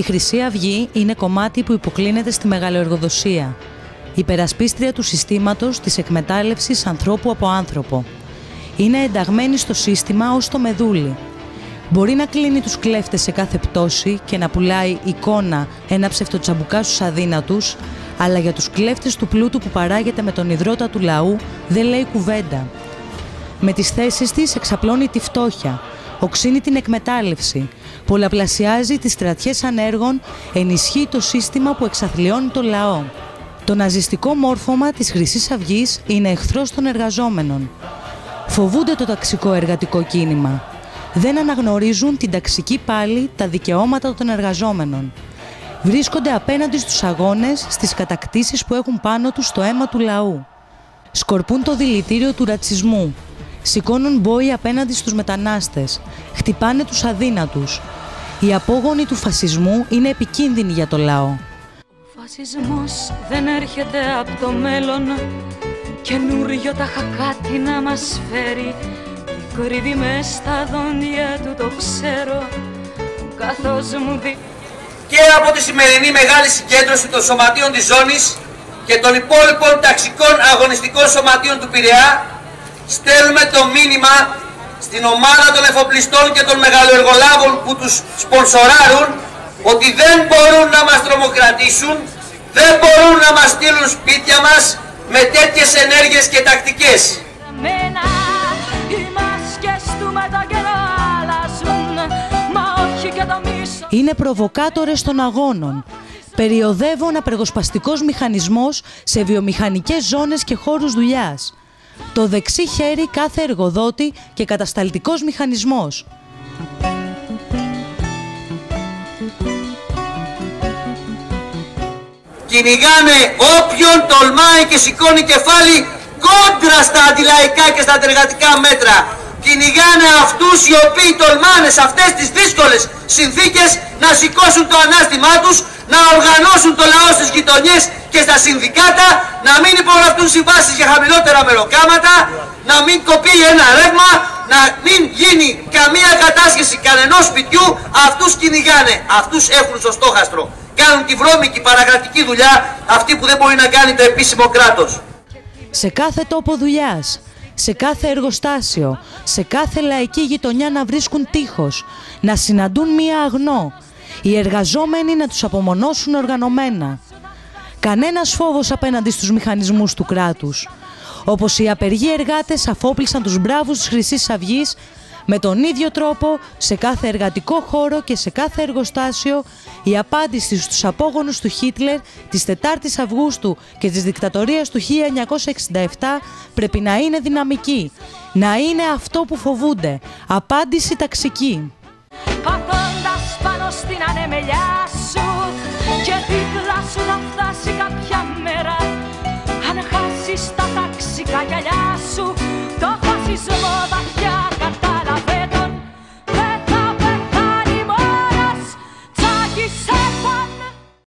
Χρυσή Αυγή είναι κομμάτι που υποκλίνεται στη μεγαλοεργοδοσία, υπερασπίστρια του συστήματος της εκμετάλλευσης ανθρώπου από άνθρωπο. Είναι ενταγμένη στο σύστημα ως το μεδούλι. Μπορεί να κλείνει τους κλέφτες σε κάθε πτώση και να πουλάει εικόνα ένα ψευτοτσαμπουκά στους αδύνατους, αλλά για τους κλέφτες του πλούτου που παράγεται με τον ιδρώτα του λαού δεν λέει κουβέντα. Με τις θέσεις της εξαπλώνει τη φτώχεια, οξύνει την εκμετάλλευση, πολλαπλασιάζει τις στρατιές ανέργων, ενισχύει το σύστημα που εξαθλιώνει το λαό. Το ναζιστικό μόρφωμα της Χρυσής Αυγής είναι εχθρός των εργαζόμενων. Φοβούνται το ταξικό εργατικό κίνημα. Δεν αναγνωρίζουν την ταξική πάλη τα δικαιώματα των εργαζόμενων. Βρίσκονται απέναντι στους αγώνες, στις κατακτήσεις που έχουν πάνω τους το αίμα του λαού. Σκορπούν το δηλητήριο του ρατσισμού. Σηκώνουν μπόι απέναντι στους μετανάστες. Χτυπάνε τους αδύνατους. Οι απόγονοι του φασισμού είναι επικίνδυνοι για το λαό. Ο φασισμός δεν έρχεται από το μέλλον. Καινούριο κάτι να μας φέρει. Κρύβει μες στα δόντια του, το ξέρω, καθώς μου δει. Και από τη σημερινή μεγάλη συγκέντρωση των σωματείων της ζώνης και των υπόλοιπων ταξικών αγωνιστικών σωματείων του Πειραιά στέλνουμε το μήνυμα στην ομάδα των εφοπλιστών και των μεγαλοεργολάβων που τους σπονσοράρουν ότι δεν μπορούν να μας τρομοκρατήσουν, δεν μπορούν να μας στείλουν σπίτια μας με τέτοιες ενέργειες και τακτικές. Είναι προβοκάτορες των αγώνων. Περιοδεύουν απεργοσπαστικός μηχανισμός σε βιομηχανικές ζώνες και χώρους δουλειάς. Το δεξί χέρι κάθε εργοδότη και κατασταλτικός μηχανισμός. Κυνηγάνε όποιον τολμάει και σηκώνει κεφάλι κόντρα στα αντιλαϊκά και στα αντεργατικά μέτρα. Κυνηγάνε αυτούς οι οποίοι τολμάνε σε αυτές τις δύσκολες συνθήκες να σηκώσουν το ανάστημά τους, να οργανώσουν το λαό στις γειτονιές και στα συνδικάτα, να μην υπογραφτούν συμβάσεις για χαμηλότερα μεροκάματα, να μην κοπεί ένα ρεύμα, να μην γίνει καμία κατάσχεση κανενός σπιτιού. Αυτούς κυνηγάνε, αυτούς έχουν στο στόχαστρο. Κάνουν τη βρώμικη παρακρατική δουλειά, αυτή που δεν μπορεί να κάνει το επίσημο κράτος. Σε κάθε τόπο δουλειάς, σε κάθε εργοστάσιο, σε κάθε λαϊκή γειτονιά να βρίσκουν τείχος, να συναντούν μία αγνό, οι εργαζόμενοι να τους απομονώσουν οργανωμένα. Κανένας φόβος απέναντι στους μηχανισμούς του κράτους. Όπως οι απεργοί εργάτες αφόπλησαν τους μπράβους της Χρυσής Αυγής, με τον ίδιο τρόπο σε κάθε εργατικό χώρο και σε κάθε εργοστάσιο η απάντηση στους απόγονους του Χίτλερ της 4ης Αυγούστου και της δικτατορίας του 1967 πρέπει να είναι δυναμική. Να είναι αυτό που φοβούνται. Απάντηση ταξική. Πατώντας πάνω στην ανεμελιά σου